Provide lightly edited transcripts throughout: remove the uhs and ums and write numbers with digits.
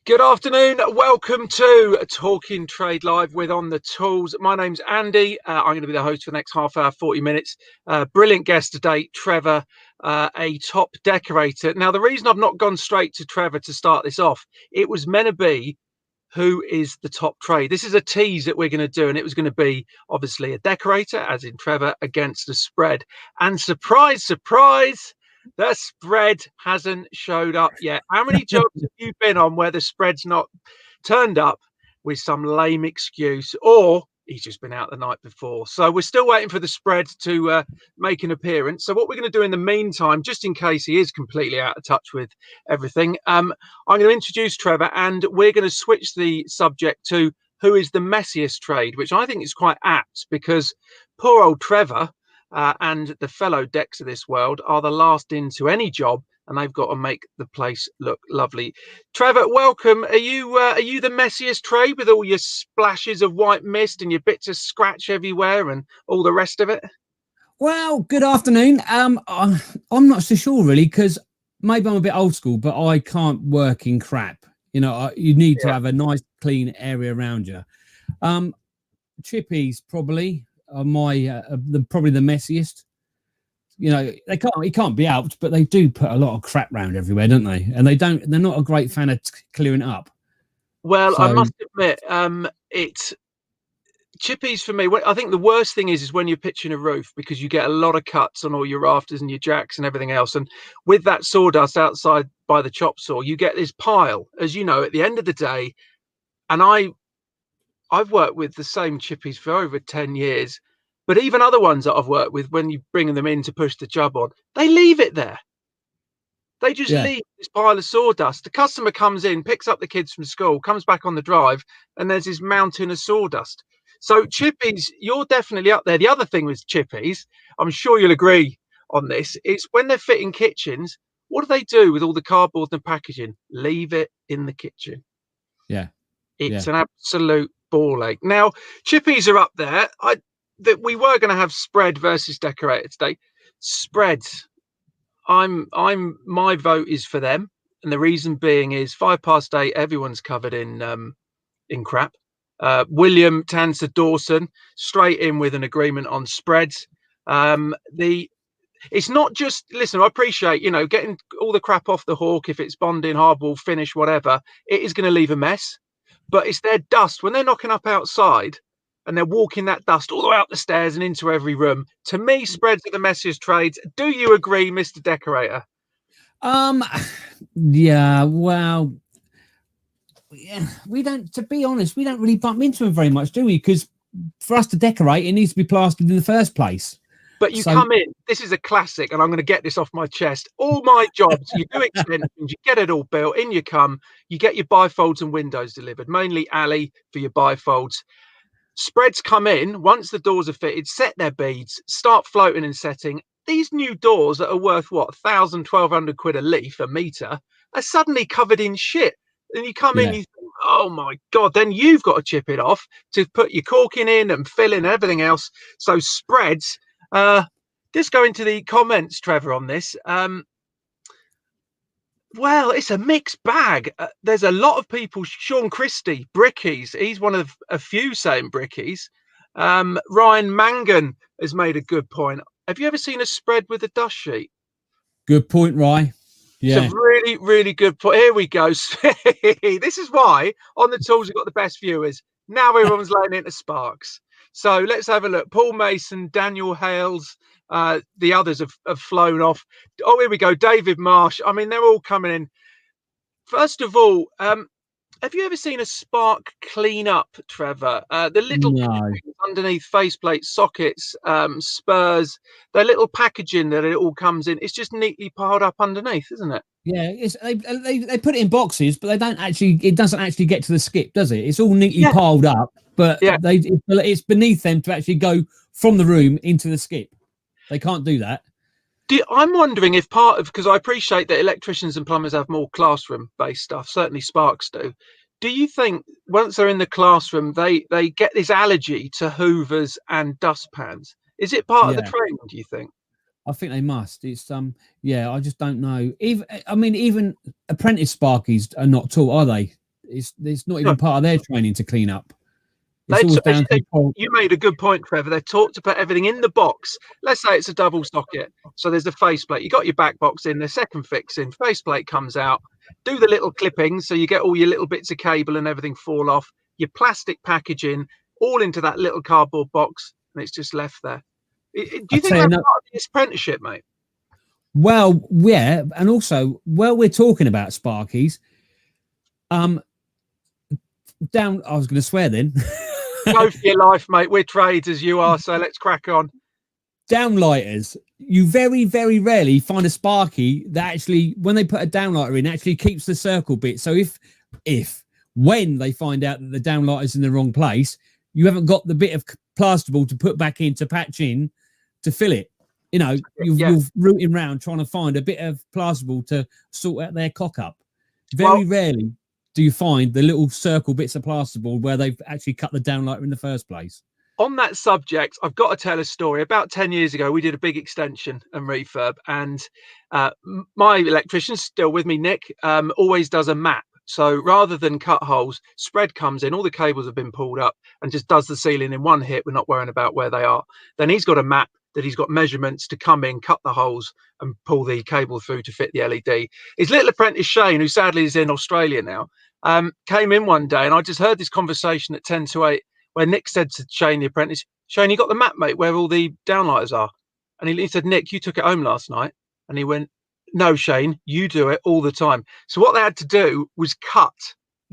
Good afternoon. Welcome to Talking Trade Live with On the Tools. My name's Andy. I'm going to be the host for the next half hour, 40 minutes. Brilliant guest today, Trevor, a top decorator. Now, the reason I've not gone straight to Trevor to start this off, it was meant to be who is the top trade. This is a tease that we're going to do, and it was going to be obviously a decorator, as in Trevor, against a spread. And surprise, surprise, the spread hasn't showed up yet. How many jobs have you been on where the spread's not turned up with some lame excuse, or he's just been out the night before? So we're still waiting for the spread to make an appearance. So what we're going to do in the meantime, just in case he is completely out of touch with everything, I'm going to introduce Trevor, and we're going to switch the subject to who is the messiest trade, which I think is quite apt because poor old Trevor and the fellow decks of this world are the last into any job, and they've got to make the place look lovely. Trevor, welcome. Are you the messiest trade with all your splashes of white mist and your bits of scratch everywhere and all the rest of it? Well, good afternoon. I'm not so sure really, because maybe I'm a bit old school, but I can't work in crap. You know, you need to have a nice clean area around you. Chippies probably are probably the messiest. You know, it can't be helped, but they do put a lot of crap around everywhere, don't they? And they're not a great fan of clearing it up. Well, I must admit, it's chippies for me. I think the worst thing is when you're pitching a roof, because you get a lot of cuts on all your rafters and your jacks and everything else. And with that sawdust outside by the chop saw, you get this pile, as you know, at the end of the day. And I've worked with the same chippies for over 10 years, but even other ones that I've worked with, when you bring them in to push the job on, they leave it there. They just leave this pile of sawdust. The customer comes in, picks up the kids from school, comes back on the drive, and there's this mountain of sawdust. So chippies, you're definitely up there. The other thing with chippies, I'm sure you'll agree on this, is when they're fitting kitchens, what do they do with all the cardboard and packaging? Leave it in the kitchen. It's an absolute ball ache. Now, chippies are up there. We were going to have spread versus decorator today. Spreads, my vote is for them, and the reason being is 8:05, everyone's covered in crap. William Tanser Dawson straight in with an agreement on spreads. It's not just, listen, I appreciate, getting all the crap off the hawk. If it's bonding, hardball, finish, whatever, it is going to leave a mess. But it's their dust when they're knocking up outside and they're walking that dust all the way up the stairs and into every room. To me, spreads are the messiest trades. Do you agree, Mr. Decorator? Yeah, well, we don't, to be honest, we don't really bump into them very much, do we? Because for us to decorate, it needs to be plastered in the first place. But you come in, this is a classic, and I'm going to get this off my chest. All my jobs, you do extensions, you get it all built, in you come, you get your bifolds and windows delivered, mainly alley for your bifolds. Spreads come in, once the doors are fitted, set their beads, start floating and setting. These new doors that are worth, what, 1,000, 1,200 quid a leaf, a metre, are suddenly covered in shit. And you come in, you think, oh my God, then you've got to chip it off to put your caulking in and fill in and everything else. So spreads... just go into the comments, Trevor, on this. Well, it's a mixed bag. There's a lot of people. Sean Christie, brickies. He's one of a few saying brickies. Ryan Mangan has made a good point. Have you ever seen a spread with a dust sheet? Good point, Rye. Yeah. It's a really, really good point. Here we go. This is why On the Tools have got the best viewers. Now everyone's laying into sparks. So let's have a look. Paul Mason, Daniel Hales, the others have flown off. Oh, here we go. David Marsh. I mean, they're all coming in. First of all, have you ever seen a spark clean up, Trevor? The little underneath faceplates, sockets, spurs, the little packaging that it all comes in. It's just neatly piled up underneath, isn't it? Yeah, they put it in boxes, but it doesn't actually get to the skip, does it? It's all neatly piled up, but it's beneath them to actually go from the room into the skip. They can't do that. I'm wondering if part of, because I appreciate that electricians and plumbers have more classroom-based stuff, certainly Sparks do. Do you think once they're in the classroom, they get this allergy to hoovers and dustpans? Is it part of the training, do you think? I think they must. It's I just don't know. Even apprentice sparkies are not taught, are they? it's not even part of their training to clean up. It's They always down to you made a good point, Trevor. They're taught to put everything in the box. Let's say it's a double socket. So there's a faceplate. You got your back box in, the second fix in, faceplate comes out. Do the little clippings so you get all your little bits of cable and everything fall off. Your plastic packaging all into that little cardboard box, and it's just left there. Do you think that's part of this apprenticeship, mate? Well, yeah, and also, while we're talking about Sparkies, I was going to swear then. Go for your life, mate. We're trades as you are, so let's crack on. Downlighters. You very, very rarely find a Sparky that actually, when they put a downlighter in, actually keeps the circle bit. So when they find out that the downlighter's in the wrong place, you haven't got the bit of plasterboard to put back in to patch in to fill it. You know, you're rooting around trying to find a bit of plasterboard to sort out their cock up. Very rarely do you find the little circle bits of plasterboard where they've actually cut the downlighter in the first place. On that subject, I've got to tell a story. About 10 years ago, we did a big extension and refurb, and my electrician, still with me, Nick, always does a map. So rather than cut holes, spread comes in, all the cables have been pulled up and just does the ceiling in one hit. We're not worrying about where they are. Then he's got a map that he's got measurements to come in, cut the holes and pull the cable through to fit the LED. His little apprentice, Shane, who sadly is in Australia now, came in one day, and I just heard this conversation at 10 to 8 where Nick said to Shane, the apprentice, Shane, you got the map, mate, where all the downlighters are? And he said, Nick, you took it home last night. And he went, no, Shane, you do it all the time. So what they had to do was cut,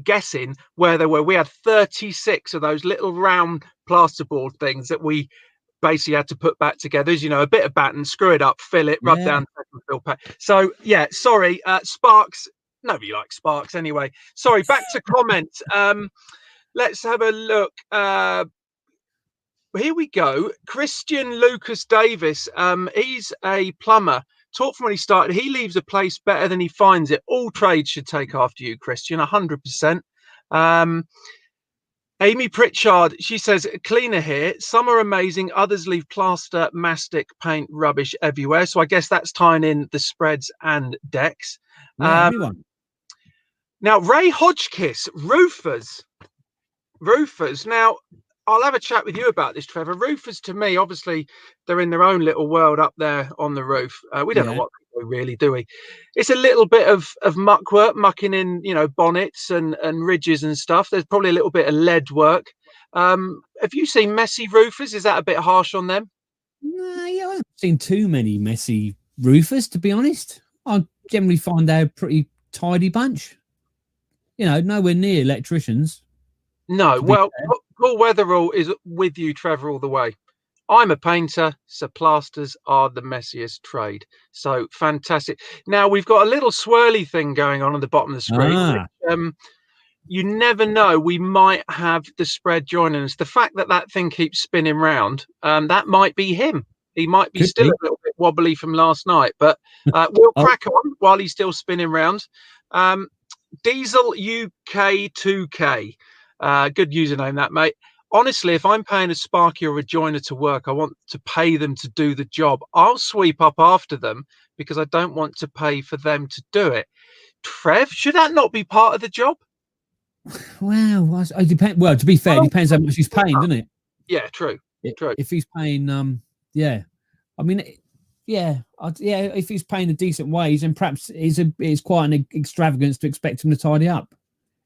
guessing where they were. We had 36 of those little round plasterboard things that we basically had to put back together. As you know, a bit of batten, screw it up, fill it, rub down, fill pack. So yeah, sorry, Sparks. Nobody likes Sparks anyway. Sorry, back to comments. Let's have a look. Here we go. Christian Lucas Davis. He's a plumber. Taught from when he started. He leaves a place better than he finds it. All trades should take after you, Christian. 100%. Amy Pritchard, she says, cleaner here. Some are amazing. Others leave plaster, mastic, paint, rubbish everywhere. So I guess that's tying in the spreads and decks. Yeah, everyone. Now, Ray Hodgkiss, roofers. Now, I'll have a chat with you about this, Trevor. Roofers, to me, obviously, they're in their own little world up there on the roof. We don't know what they really do. It's a little bit of muck work, mucking in, you know, bonnets and ridges and stuff. There's probably a little bit of lead work. Have you seen messy roofers? Is that a bit harsh on them? No, I haven't seen too many messy roofers, to be honest. I generally find they're a pretty tidy bunch. You know, nowhere near electricians. No, well, Paul Weatherall is with you, Trevor, all the way. I'm a painter, so plasters are the messiest trade. So fantastic. Now we've got a little swirly thing going on the bottom of the screen. Which, you never know, we might have the spread joining us. The fact that that thing keeps spinning round, that might be him. He might be still a little bit wobbly from last night, but we'll crack on while he's still spinning round. Diesel UK 2K. Good username, that, mate. Honestly, if I'm paying a Sparky or a joiner to work, I want to pay them to do the job. I'll sweep up after them because I don't want to pay for them to do it. Trev, should that not be part of the job? Well, it depends. Well, to be fair, it depends how much he's paying, doesn't it? Yeah, true. True. If he's paying, I mean, if he's paying a decent wage, then perhaps it's quite an extravagance to expect him to tidy up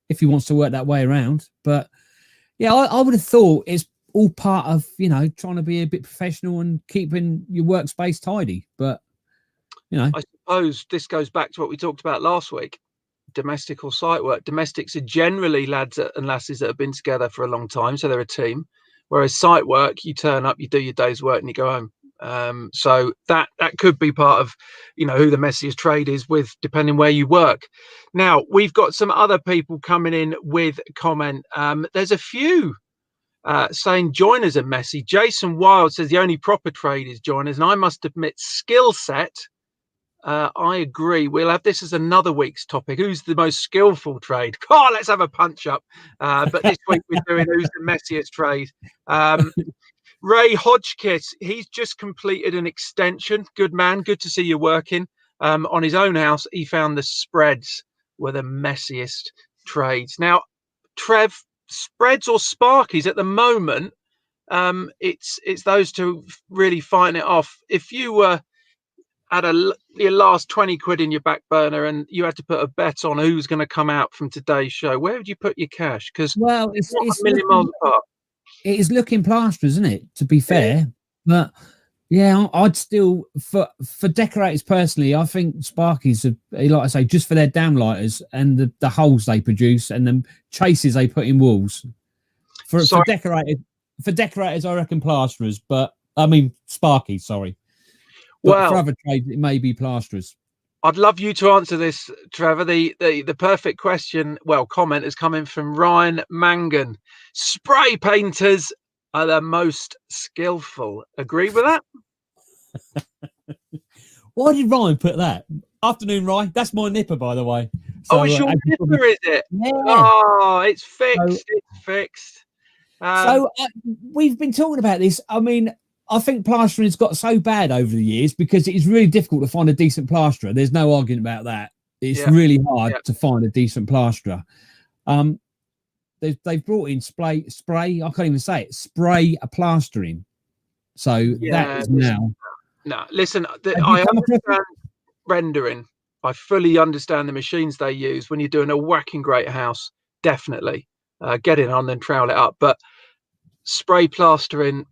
if he wants to work that way around. But yeah, I would have thought it's all part of, you know, trying to be a bit professional and keeping your workspace tidy. But, you know, I suppose this goes back to what we talked about last week. Domestic or site work. Domestics are generally lads and lasses that have been together for a long time, so they're a team. Whereas site work, you turn up, you do your day's work, and you go home. So that could be part of, you know, who the messiest trade is with, depending where you work. Now we've got some other people coming in with comment. There's a few saying joiners are messy. Jason Wild says the only proper trade is joiners, and I must admit, skill set. I agree. We'll have this as another week's topic. Who's the most skillful trade? Oh, let's have a punch up. But this week we're doing who's the messiest trade. Ray Hodgkiss, he's just completed an extension. Good man. Good to see you working. On his own house, he found the spreads were the messiest trades. Now, Trev, spreads or sparkies at the moment, it's those two really fighting it off. If you were had your last 20 quid in your back burner and you had to put a bet on who's going to come out from today's show, where would you put your cash? Because well, not a million miles apart. It is looking plaster, isn't it? To be fair, but yeah, I'd still for decorators personally. I think Sparkies are, like I say, just for their downlighters and the holes they produce and the chases they put in walls. For decorators, I reckon plasterers, but I mean Sparkies. Sorry, but for other trades, it may be plasterers. I'd love you to answer this, Trevor. The perfect question, comment is coming from Ryan Mangan. Spray painters are the most skillful. Agree with that? Why did Ryan put that? Afternoon, Ryan. That's my nipper, by the way. So, it's your nipper, is it? Yeah. Oh, it's fixed. It's fixed. We've been talking about this. I mean, I think plastering's got so bad over the years because it's really difficult to find a decent plasterer. There's no argument about that. It's really hard to find a decent plasterer. They've brought in spray. I can't even say it. Spray a plastering. So that is now. No, listen. I understand rendering. I fully understand the machines they use when you're doing a whacking great house. Definitely get it on and trowel it up. But spray plastering,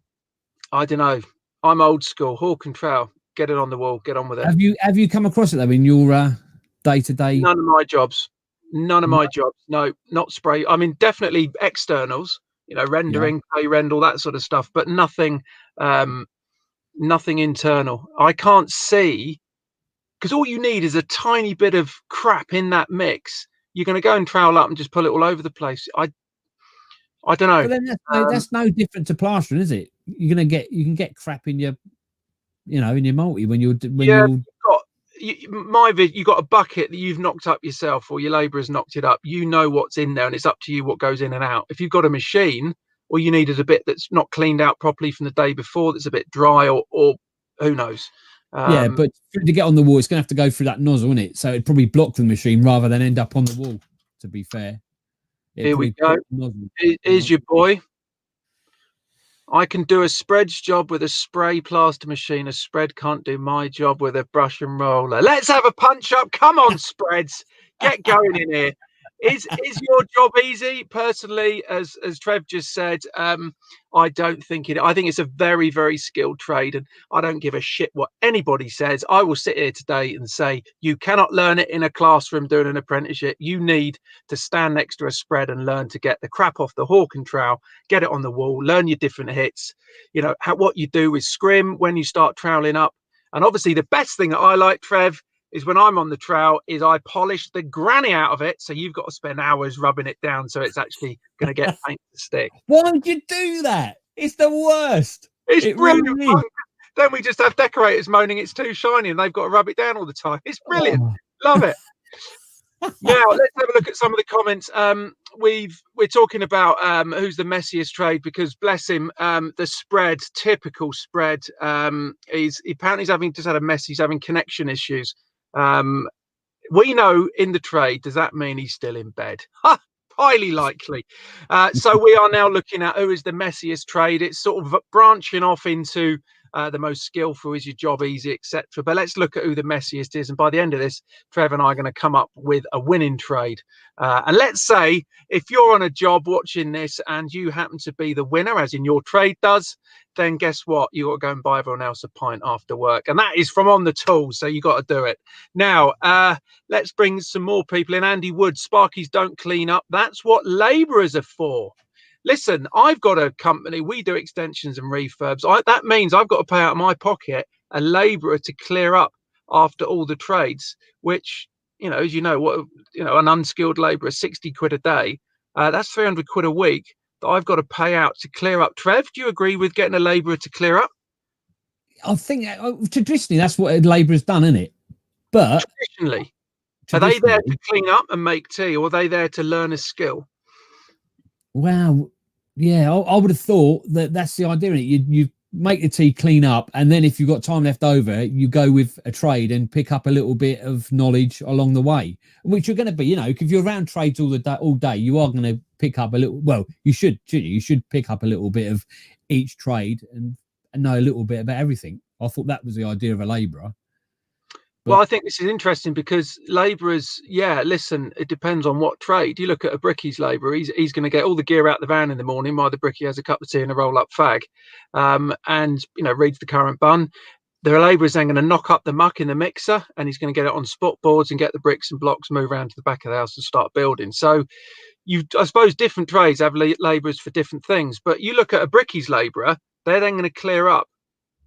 I don't know. I'm old school. Hawk and trowel. Get it on the wall. Get on with it. Have you come across it though in your day-to-day? None of my jobs. No, not spray. I mean, definitely externals. Rendering, render, all that sort of stuff, but nothing internal. I can't see, because all you need is a tiny bit of crap in that mix. You're going to go and trowel up and just pull it all over the place. I don't know. But then that's no different to plastering, is it? You can get crap in your, in your multi when you're. You've got a bucket that you've knocked up yourself, or your labourer's knocked it up. You know what's in there, and it's up to you what goes in and out. If you've got a machine, all you need is a bit that's not cleaned out properly from the day before, that's a bit dry, or who knows. But to get on the wall, it's going to have to go through that nozzle, isn't it? So it'd probably block the machine rather than end up on the wall. To be fair. Here we go. Here's your boy. I can do a spreads job with a spray plaster machine. A spread can't do my job with a brush and roller. Let's have a punch up. Come on, spreads. Get going in here. Is your job easy? Personally, as Trev just said, I don't think it. I think it's a very, very skilled trade, and I don't give a shit what anybody says. I will sit here today and say you cannot learn it in a classroom doing an apprenticeship. You need to stand next to a spread and learn to get the crap off the hawk and trowel, get it on the wall, learn your different hits. What you do is scrim when you start troweling up, and obviously the best thing that I like, Trev, is when I'm on the trowel is I polish the granny out of it. So you've got to spend hours rubbing it down so it's actually going to get paint to stick. Why would you do that? It's the worst. It's brilliant. Really then we just have decorators moaning it's too shiny and they've got to rub it down all the time. It's brilliant. Love it. Now let's have a look at some of the comments. We're talking about who's the messiest trade, because bless him, the spread, typical spread, he's apparently he's having connection issues. We know in the trade, does that mean he's still in bed? Highly likely. So we are now looking at who is the messiest trade. It's sort of branching off into the most skillful, is your job easy, etc. But let's look at who the messiest is, and by the end of this, Trevor and I are going to come up with a winning trade. And let's say if you're on a job watching this and you happen to be the winner, as in your trade does, then guess what? You got to go and buy everyone else a pint after work, and that is from On the Tools. So you got to do it now. Let's bring some more people in. Andy Wood, Sparkies don't clean up. That's what labourers are for. Listen, I've got a company. We do extensions and refurbs. That means I've got to pay out of my pocket a labourer to clear up after all the trades, which, as an unskilled labourer, 60 quid a day. That's 300 quid a week that I've got to pay out to clear up. Trev, do you agree with getting a labourer to clear up? I think traditionally that's what a labourer's done, isn't it? But traditionally, are they there to clean up and make tea, or are they there to learn a skill? Wow, yeah, I would have thought that's the idea. make the tea, clean up, and then if you've got time left over, you go with a trade and pick up a little bit of knowledge along the way, which you're going to be, you know, if you're around trades all day, you are going to pick up a little. Well, you should pick up a little bit of each trade and know a little bit about everything. I thought that was the idea of a labourer. Well, I think this is interesting because labourers, listen, it depends on what trade. You look at a brickies labourer, he's going to get all the gear out the van in the morning while the brickie has a cup of tea and a roll-up fag, and, you know, reads the current bun. The labourer's then going to knock up the muck in the mixer, and he's going to get it on spot boards and get the bricks and blocks, move around to the back of the house and start building. So I suppose different trades have labourers for different things. But you look at a brickies labourer, they're then going to clear up.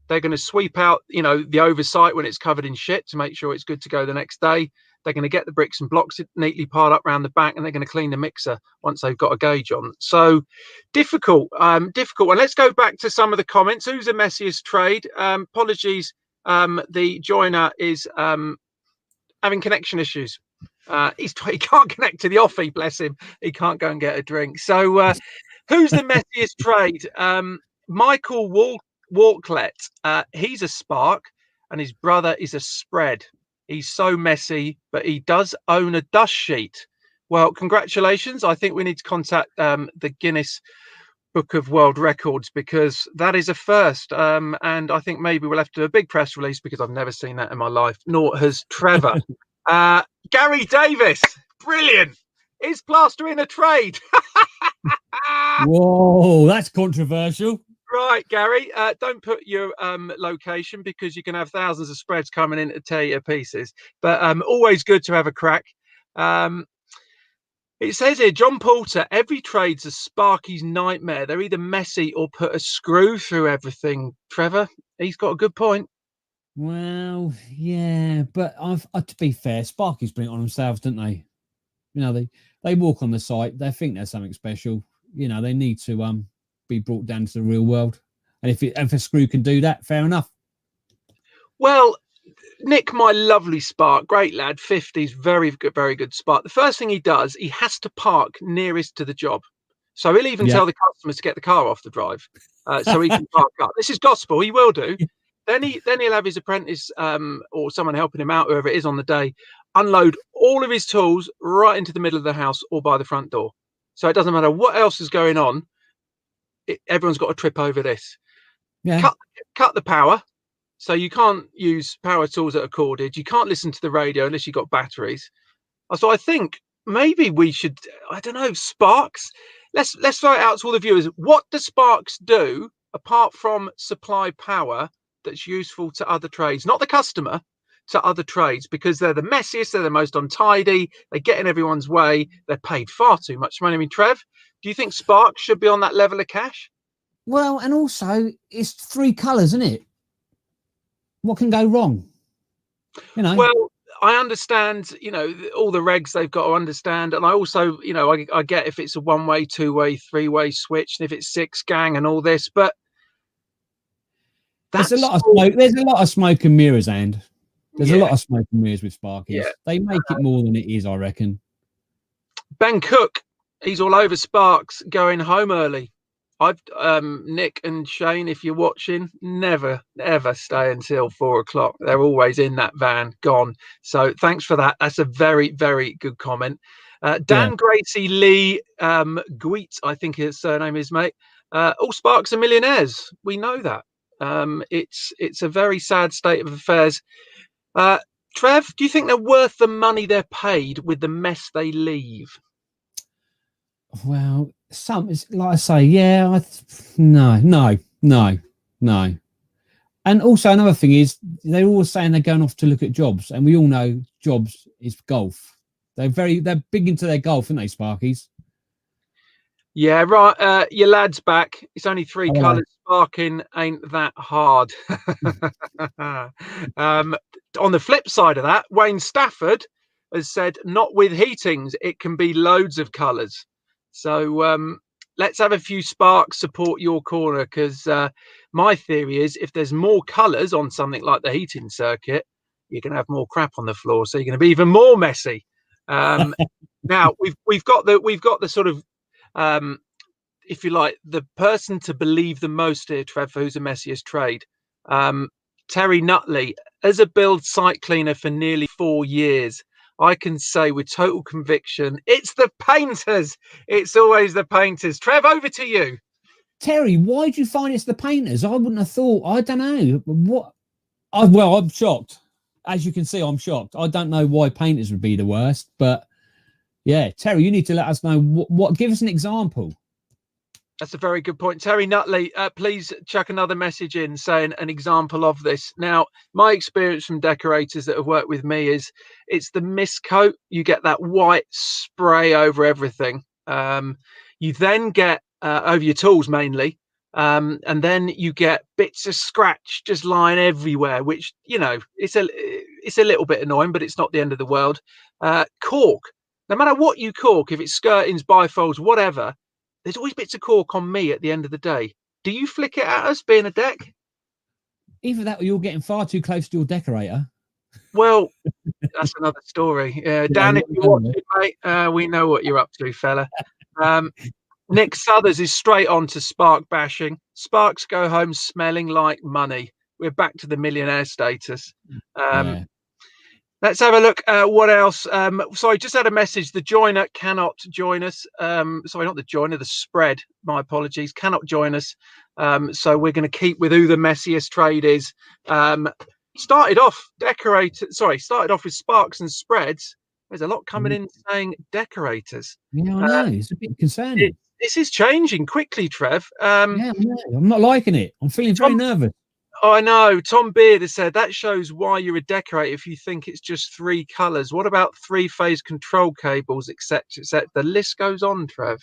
They're going to sweep out, you know, the oversight when it's covered in shit to make sure it's good to go the next day. They're going to get the bricks and blocks neatly piled up around the back, and they're going to clean the mixer once they've got a gauge on. So difficult. And let's go back to some of the comments. Who's the messiest trade? Apologies. The joiner is having connection issues. He can't connect to the offie, bless him. He can't go and get a drink. So who's the messiest trade? Michael Walklet, he's a spark, and his brother is a spread. He's so messy, but he does own a dust sheet. Well, congratulations. I think we need to contact the Guinness Book of World Records, because that is a first. And I think maybe we'll have to do a big press release, because I've never seen that in my life, nor has Trevor. Gary Davis, brilliant. Is plastering a trade? Whoa, that's controversial. Right, Gary, don't put your location, because you can have thousands of spreads coming in to tear you to pieces. But always good to have a crack. It says here, John Porter, every trade's a Sparky's nightmare. They're either messy or put a screw through everything. Trevor, he's got a good point. Well, yeah, but to be fair, Sparky's bring it on themselves, don't they? You know, they walk on the site, they think they're something special. You know, they need to be brought down to the real world. And if a screw can do that, fair enough. Well, Nick, my lovely spark, great lad, 50s, very good spark. The first thing he does, he has to park nearest to the job. So he'll even tell the customers to get the car off the drive, so he can park up. This is gospel. He will do. Then he'll have his apprentice or someone helping him out, whoever it is on the day, unload all of his tools right into the middle of the house or by the front door. So it doesn't matter what else is going on. Everyone's got to trip over this. Yeah. Cut the power. So you can't use power tools that are corded. You can't listen to the radio unless you've got batteries. So I think maybe we should, I don't know, sparks. Let's throw it out to all the viewers. What do sparks do apart from supply power that's useful to other trades? Not the customer, to other trades, because they're the messiest, they're the most untidy, they get in everyone's way, they're paid far too much money. I mean, Trev, do you think sparks should be on that level of cash? Well, and also it's 3 colours, isn't it? What can go wrong? You know. Well, I understand, you know, all the regs they've got to understand, and I also, you know, I get if it's a 1-way, 2-way, 3-way switch, and if it's 6 gang and all this, but there's a lot of smoke. There's a lot of smoke and mirrors, and there's a lot of smoke and mirrors with Sparkies. Yeah. They make it more than it is, I reckon. Ben Cook, he's all over Sparks going home early. I've Nick and Shane, if you're watching, never ever stay until 4 o'clock. They're always in that van, gone. So thanks for that. That's a very good comment. Dan Gracie Lee Gweet, I think his surname is, mate. All Sparks are millionaires. We know that. It's a very sad state of affairs. Trev, do you think they're worth the money they're paid with the mess they leave? Well, some, like I say, yeah, no. And also another thing is they're always saying they're going off to look at jobs, and we all know jobs is golf. They're big into their golf, aren't they, Sparkies? Yeah, right. Your lad's back. It's only 3 colours. Sparking ain't that hard. On the flip side of that, Wayne Stafford has said, not with heatings, it can be loads of colours. So let's have a few sparks support your corner, because my theory is if there's more colours on something like the heating circuit, you're going to have more crap on the floor, so you're going to be even more messy. Now we've got the sort of if you like, the person to believe the most here, Trevor, who's a messiest trade. Terry Nutley, as a build site cleaner for nearly 4 years, I can say with total conviction, it's the painters. It's always the painters. Trev, over to you. Terry, why do you find it's the painters? I wouldn't have thought. I don't know. Well, I'm shocked. As you can see, I'm shocked. I don't know why painters would be the worst, but yeah, Terry, you need to let us know what give us an example. That's a very good point. Terry Nutley, please chuck another message in saying an example of this. Now, my experience from decorators that have worked with me is it's the mist coat. You get that white spray over everything. You then get over your tools mainly. And then you get bits of scratch just lying everywhere, which, you know, it's a little bit annoying, but it's not the end of the world. Cork. No matter what you cork, if it's skirtings, bifolds, whatever, there's always bits of cork on me at the end of the day. Do you flick it at us being a deck? Either that or you're getting far too close to your decorator. Well, that's another story. Dan, if you're watching, mate, we know what you're up to, fella. Nick Southers is straight on to spark bashing. Sparks go home smelling like money. We're back to the millionaire status. Yeah. Let's have a look. What else? Sorry, just had a message. The joiner cannot join us. Sorry, not the joiner, the spread. My apologies. Cannot join us. So we're going to keep with who the messiest trade is. Started off with sparks and spreads. There's a lot coming in saying decorators. Yeah, I know. It's a bit concerning. This is changing quickly, Trev. Yeah, I'm not liking it. I'm feeling very nervous. Oh, I know. Tom Beard has said that shows why you're a decorator if you think it's just 3 colours. What about 3-phase control cables, etc., etc.? The list goes on, Trev.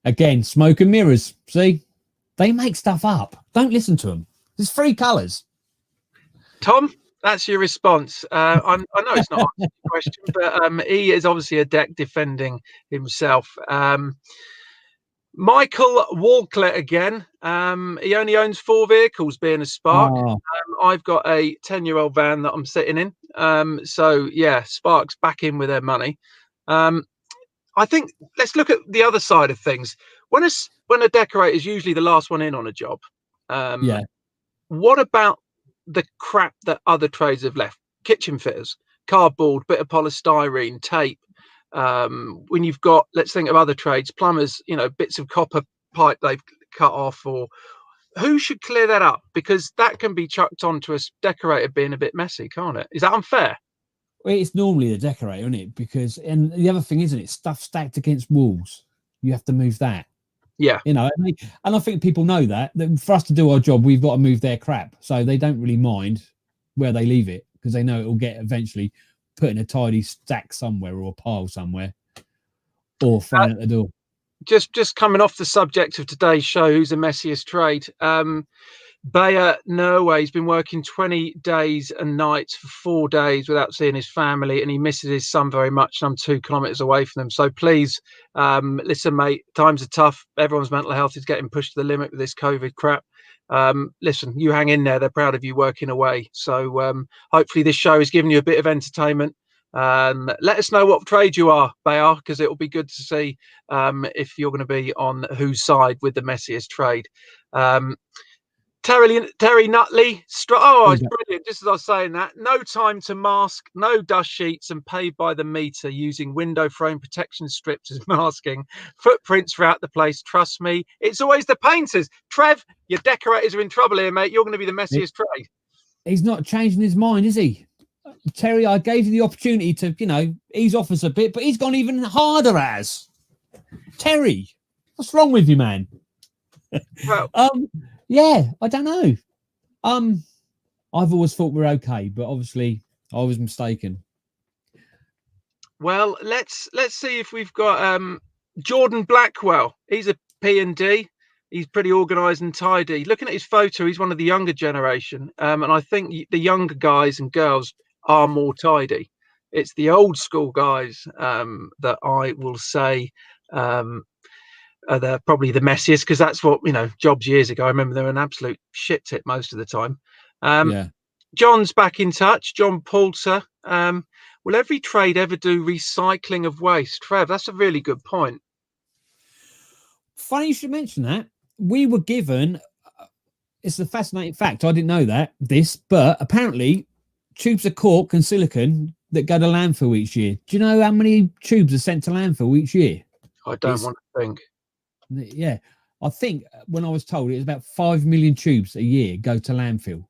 Again, smoke and mirrors. See, they make stuff up. Don't listen to them. There's 3 colours. Tom, that's your response. I know it's not answering your question, but he is obviously a deck defending himself. Michael Walclett again. He only owns 4 vehicles, being a Spark. I've got a 10-year-old van that I'm sitting in. So yeah, Sparks back in with their money. I think let's look at the other side of things. When a decorator is usually the last one in on a job, what about the crap that other trades have left? Kitchen fitters, cardboard, bit of polystyrene, tape. When you've got, let's think of other trades, plumbers, you know, bits of copper pipe they've cut off, or who should clear that up? Because that can be chucked onto a decorator being a bit messy, can't it? Is that unfair? Well, it's normally the decorator, isn't it? Because, and the other thing, isn't it, stuff stacked against walls. You have to move that. Yeah. You know, and I think people know that for us to do our job, we've got to move their crap. So they don't really mind where they leave it because they know it will get eventually put in a tidy stack somewhere or a pile somewhere or thrown at the door. Just coming off the subject of today's show, who's the messiest trade? Bayer Norway, he's been working 20 days and nights for 4 days without seeing his family, and he misses his son very much. And I'm 2 kilometers away from them. So please, listen, mate, times are tough. Everyone's mental health is getting pushed to the limit with this COVID crap. Listen, you hang in there. They're proud of you working away. So hopefully this show is giving you a bit of entertainment. Let us know what trade you are, Bayer, because it will be good to see if you're going to be on whose side with the messiest trade. Terry Nutley, it's brilliant. Just as I was saying that, no time to mask, no dust sheets, and pay by the meter using window frame protection strips as masking. Footprints throughout the place. Trust me, it's always the painters. Trev, your decorators are in trouble here, mate. You're going to be the messiest trade. He's not changing his mind, is he? Terry, I gave you the opportunity to, you know, ease off us a bit, but he's gone even harder as. Terry, what's wrong with you, man? Well, yeah, I don't know. I've always thought we're okay, but obviously I was mistaken. Well, let's see if we've got Jordan Blackwell. He's a P&D. He's pretty organised and tidy. Looking at his photo, he's one of the younger generation, and I think the younger guys and girls are more tidy. It's the old school guys that I will say they're probably the messiest, because that's what, you know, jobs years ago, I remember they were an absolute shit tip most of the time. John's back in touch. John Poulter. Will every trade ever do recycling of waste? Trev, that's a really good point. Funny you should mention that. We were given. It's a fascinating fact. I didn't know but apparently, tubes of cork and silicon that go to landfill each year. Do you know how many tubes are sent to landfill each year? I don't want to think. Yeah, I think when I was told it was about 5 million tubes a year go to landfill.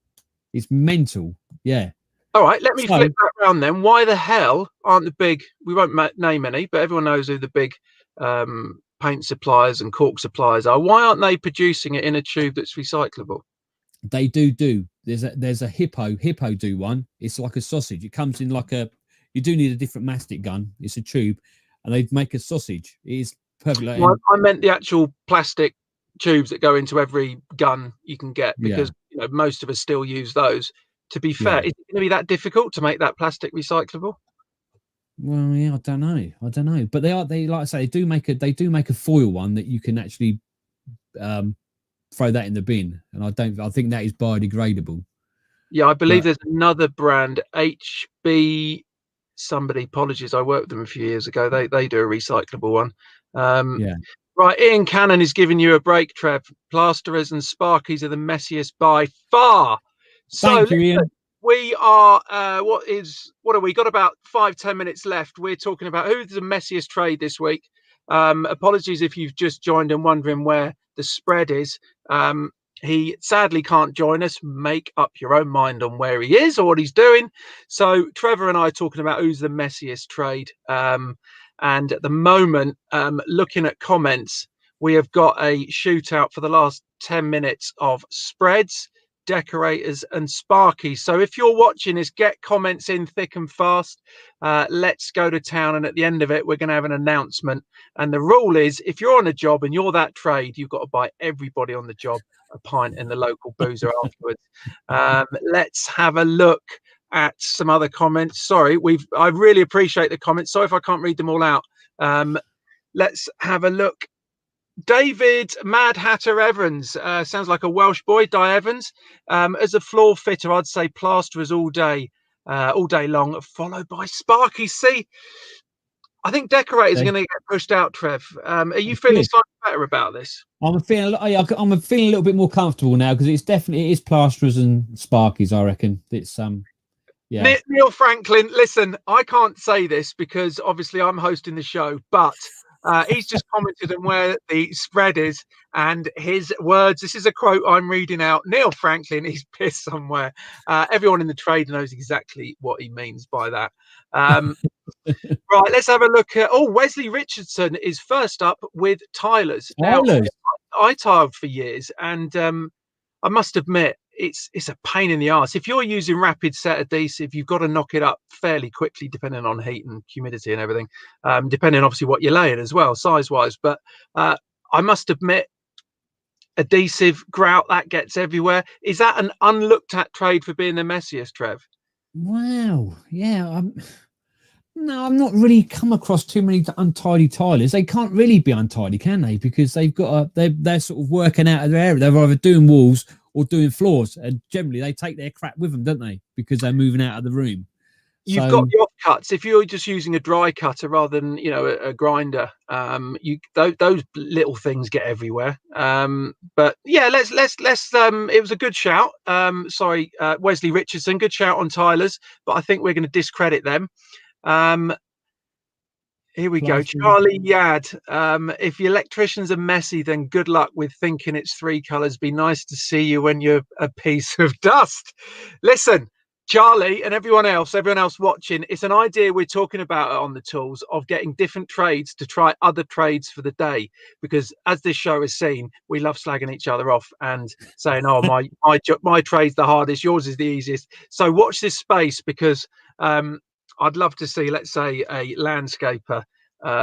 It's mental. Yeah. All right, let me flip that around then. Why the hell aren't the big, we won't name any, but everyone knows who the big paint suppliers and cork suppliers are. Why aren't they producing it in a tube that's recyclable? They do. There's a hippo do one. It's like a sausage. It comes in like you do need a different mastic gun. It's a tube, and they make a sausage. It is perfect. Well, I meant the actual plastic tubes that go into every gun you can get, because most of us still use those. To be fair, is it going to be that difficult to make that plastic recyclable? Well, yeah, I don't know, but they like I say, they do make a foil one that you can actually throw that in the bin, and I think that is biodegradable. Yeah, I believe there's another brand, HB somebody. Apologies, I worked with them a few years ago. They do a recyclable one. Right, Ian Cannon is giving you a break, Trev. Plasterers and Sparkies are the messiest by far. Thank you, Ian. We are what are we got about 5-10 minutes left. We're talking about who's the messiest trade this week. Apologies if you've just joined and wondering where the spread is. He sadly can't join us. Make up your own mind on where he is or what he's doing. So Trevor and I are talking about who's the messiest trade. And at the moment, looking at comments, we have got a shootout for the last 10 minutes of spreads, decorators and Sparkies. So if you're watching this, get comments in thick and fast. Let's go to town, and at the end of it we're going to have an announcement, and the rule is if you're on a job and you're that trade, you've got to buy everybody on the job a pint in the local boozer afterwards. Let's have a look at some other comments. Sorry, I really appreciate the comments. Sorry if I can't read them all out. Let's have a look. David Mad Hatter Evans, sounds like a Welsh boy. Di Evans, as a floor fitter, I'd say plasterers all day long, followed by Sparky. See, I think decorators are going to get pushed out. Trev, are you feeling slightly better about this? I'm feeling a little bit more comfortable now, because it is plasterers and Sparkies. I reckon it's yeah. Neil Franklin, listen, I can't say this because obviously I'm hosting the show, but he's just commented on where the spread is, and his words, this is a quote I'm reading out. Neil Franklin, he's pissed somewhere. Everyone in the trade knows exactly what he means by that. Right, let's have a look at, Wesley Richardson is first up with tilers. Now, I tiled for years, and I must admit, it's a pain in the arse. If you're using rapid set adhesive, you've got to knock it up fairly quickly, depending on heat and humidity and everything, depending obviously what you're laying as well, size wise. But I must admit, adhesive grout, that gets everywhere. Is that an unlooked at trade for being the messiest, Trev? Wow, yeah. No, I've not really come across too many untidy tilers. They can't really be untidy, can they? Because they've got they're sort of working out of their area. They're either doing walls or doing floors, and generally they take their crap with them, don't they? Because they're moving out of the room. You've got the offcuts. If you're just using a dry cutter rather than a grinder, those little things get everywhere. But yeah, let's. It was a good shout. Sorry, Wesley Richardson, good shout on tilers, but I think we're going to discredit them. Here we go. Charlie Yad. If the electricians are messy, then good luck with thinking it's three colours. Be nice to see you when you're a piece of dust. Listen, Charlie and everyone else watching, it's an idea we're talking about on the tools of getting different trades to try other trades for the day, because as this show has seen, we love slagging each other off and saying, oh, my trade's the hardest, yours is the easiest. So watch this space, because I'd love to see, let's say, a landscaper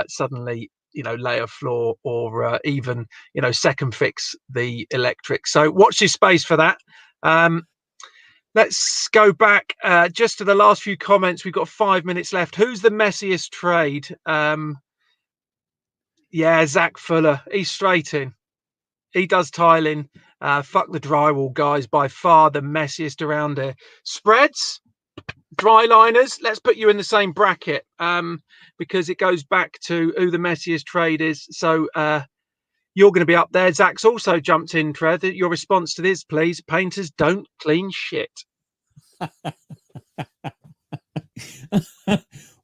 suddenly lay a floor, or even second fix the electric. So watch this space for that. Let's go back just to the last few comments. We've got 5 minutes left. Who's the messiest trade? Yeah, Zach Fuller. He's straight in. He does tiling. Fuck the drywall guys. By far the messiest around here. Spreads, dry liners. Let's put you in the same bracket, because it goes back to who the messiest trade is. So You're going to be up there. Zach's also jumped in, Trev. Your response to this, please. Painters don't clean shit.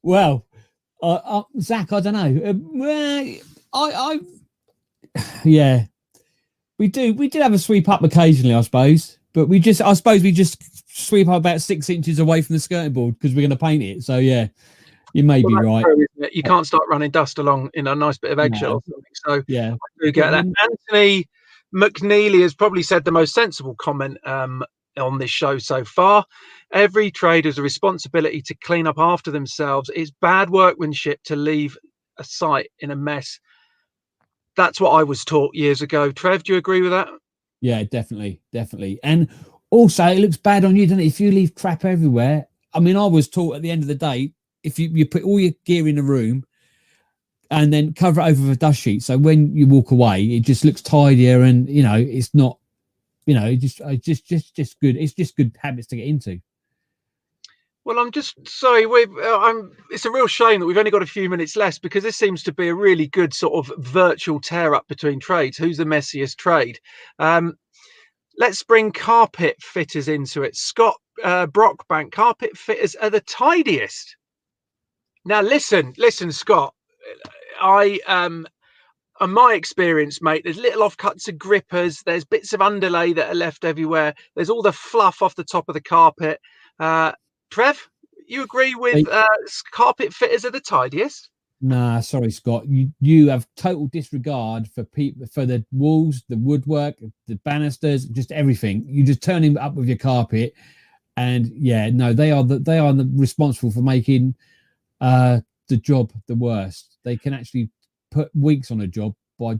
Well, Zach, I don't know. Yeah, we do have a sweep up occasionally, I suppose. But I suppose we just sweep up about 6 inches away from the skirting board because we're going to paint it. So yeah, you may be right. True, you can't start running dust along in a nice bit of eggshell or something. So yeah, I do get that. Anthony McNeely has probably said the most sensible comment on this show so far. Every trade has a responsibility to clean up after themselves. It's bad workmanship to leave a site in a mess. That's what I was taught years ago. Trev, do you agree with that? Yeah, definitely. And also, it looks bad on you, doesn't it? If you leave crap everywhere. I mean, I was taught at the end of the day, if you put all your gear in a room and then cover it over with a dust sheet, so when you walk away, it just looks tidier, and it's not, it's just good. It's just good habits to get into. Well, I'm just sorry. It's a real shame that we've only got a few minutes left because this seems to be a really good sort of virtual tear up between trades. Who's the messiest trade? Let's bring carpet fitters into it. Scott Brockbank, carpet fitters are the tidiest. Now, listen, Scott. On my experience, mate, there's little offcuts of grippers. There's bits of underlay that are left everywhere. There's all the fluff off the top of the carpet. Trev, you agree with carpet fitters are the tidiest? Nah, sorry, Scott. You have total disregard for people, for the walls, the woodwork, the banisters, just everything. You just turn him up with your carpet, and yeah, no, they are the responsible for making the job the worst. They can actually put weeks on a job by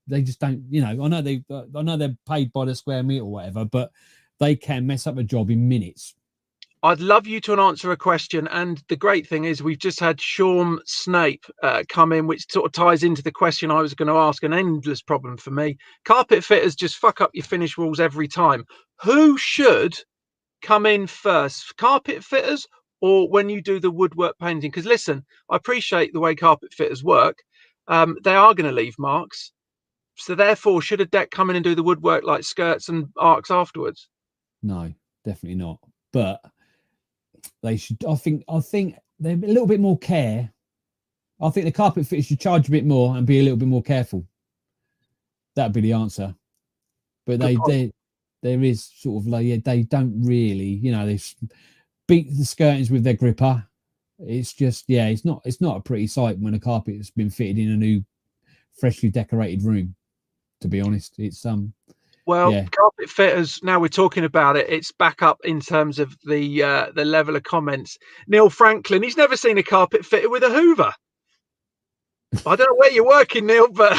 they just don't. I know they're paid by the square meter or whatever, but they can mess up a job in minutes. I'd love you to answer a question. And the great thing is we've just had Sean Snape come in, which sort of ties into the question I was going to ask, an endless problem for me. Carpet fitters just fuck up your finish walls every time. Who should come in first, carpet fitters or when you do the woodwork painting? Because listen, I appreciate the way carpet fitters work. They are going to leave marks. So therefore, should a deck come in and do the woodwork like skirts and arcs afterwards? No, definitely not. But they should. I think they're a little bit more care. I think the carpet fitters should charge a bit more and be a little bit more careful. That'd be the answer. But there is sort of like, they don't really, they beat the skirtings with their gripper. It's just, it's not a pretty sight when a carpet has been fitted in a new, freshly decorated room. To be honest, it's carpet fitters. Now we're talking about it. It's back up in terms of the level of comments. Neil Franklin, he's never seen a carpet fitter with a Hoover. I don't know where you're working, Neil, but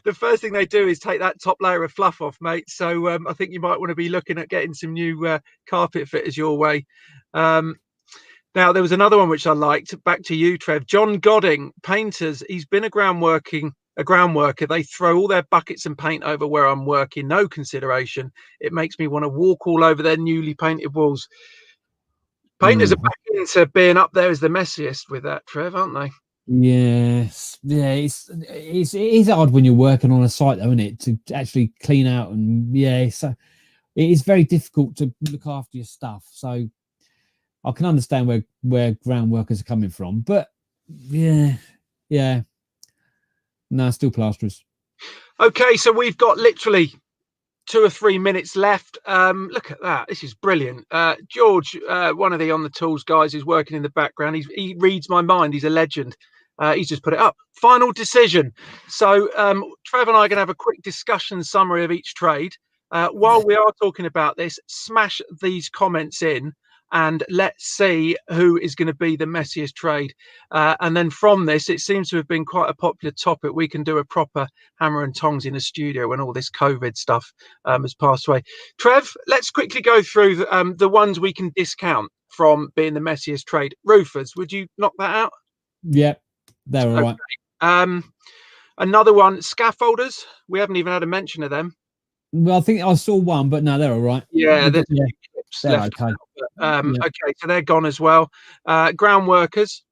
the first thing they do is take that top layer of fluff off, mate. So I think you might want to be looking at getting some new carpet fitters your way. Now, there was another one which I liked. Back to you, Trev. John Godding, painters. He's been a groundworker. They throw all their buckets and paint over where I'm working. No consideration. It makes me want to walk all over their newly painted walls. Painters are back into being up there as the messiest with that, Trev, aren't they? Yes, yeah. It is hard when you're working on a site, though, isn't it, to actually clean out, and so it is very difficult to look after your stuff. So I can understand where ground workers are coming from, but yeah. No, still plasterers. Okay, so we've got literally 2 or 3 minutes left. Look at that. This is brilliant. George, one of the On the Tools guys who's working in the background, he reads my mind. He's a legend. He's just put it up. Final decision. So Trev and I are going to have a quick discussion summary of each trade. While we are talking about this, smash these comments in and let's see who is going to be the messiest trade. And then from this, it seems to have been quite a popular topic. We can do a proper hammer and tongs in a studio when all this COVID stuff has passed away. Trev, let's quickly go through the ones we can discount from being the messiest trade. Roofers, would you knock that out? Yep, they're all right. Another one, scaffolders. We haven't even had a mention of them. Well, I think I saw one, but no, they're all right. Yeah, they're okay. Okay, so they're gone as well. Ground workers.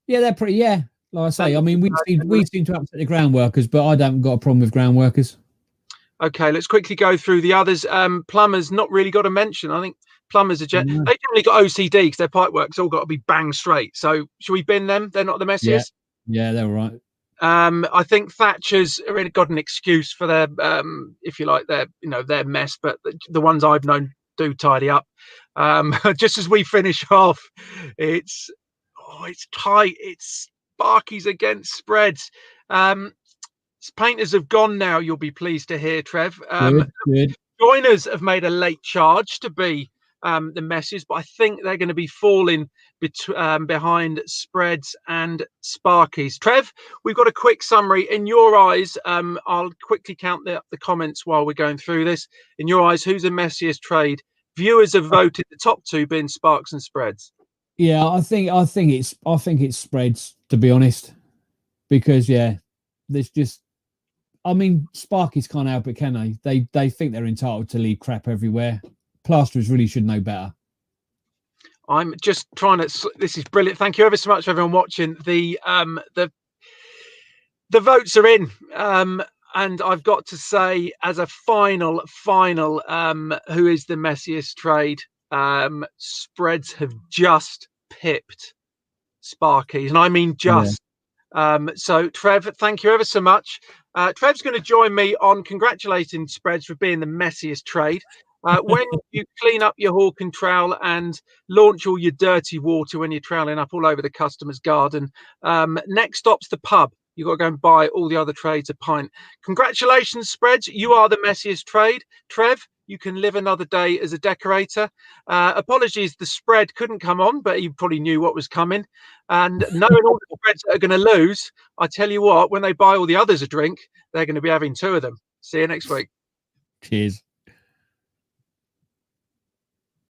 Yeah, they're pretty. Yeah, Like I say, I mean, we seem to upset the ground workers, but I don't got a problem with ground workers. Okay, let's quickly go through the others. Plumbers, not really got a mention. I think plumbers are they generally got OCD because their pipe work's all got to be bang straight. So should we bin them? They're not the messiest. Yeah, they're right. I think Thatcher's really got an excuse for their, if you like, their mess, but the ones I've known do tidy up. Just as we finish off, it's tight. It's Sparkies against Spreads. Painters have gone now. You'll be pleased to hear, Trev. Good. Joiners have made a late charge to be the messiest, but I think they're going to be falling behind Spreads and Sparkies. Trev, we've got a quick summary. In your eyes, I'll quickly count the comments while we're going through this. In your eyes, who's the messiest trade? Viewers have voted the top two being Sparks and Spreads. Yeah, I think it's Spreads, to be honest, because there's just. I mean, Sparkies can't help it, can they? They think they're entitled to leave crap everywhere. Plasterers really should know better. I'm just trying to. This is brilliant. Thank you ever so much for everyone watching. The votes are in, and I've got to say, as a final, who is the messiest trade? Spreads have just pipped Sparkies, and I mean just. So, Trev, thank you ever so much. Trev's going to join me on congratulating Spreads for being the messiest trade. When you clean up your hawk and trowel and launch all your dirty water when you're troweling up all over the customer's garden, next stop's the pub. You've got to go and buy all the other trades a pint. Congratulations, Spreads. You are the messiest trade. Trev, you can live another day as a decorator. Apologies, the spread couldn't come on, but he probably knew what was coming. And knowing all the spreads that are going to lose, I tell you what, when they buy all the others a drink, they're going to be having two of them. See you next week. Cheers.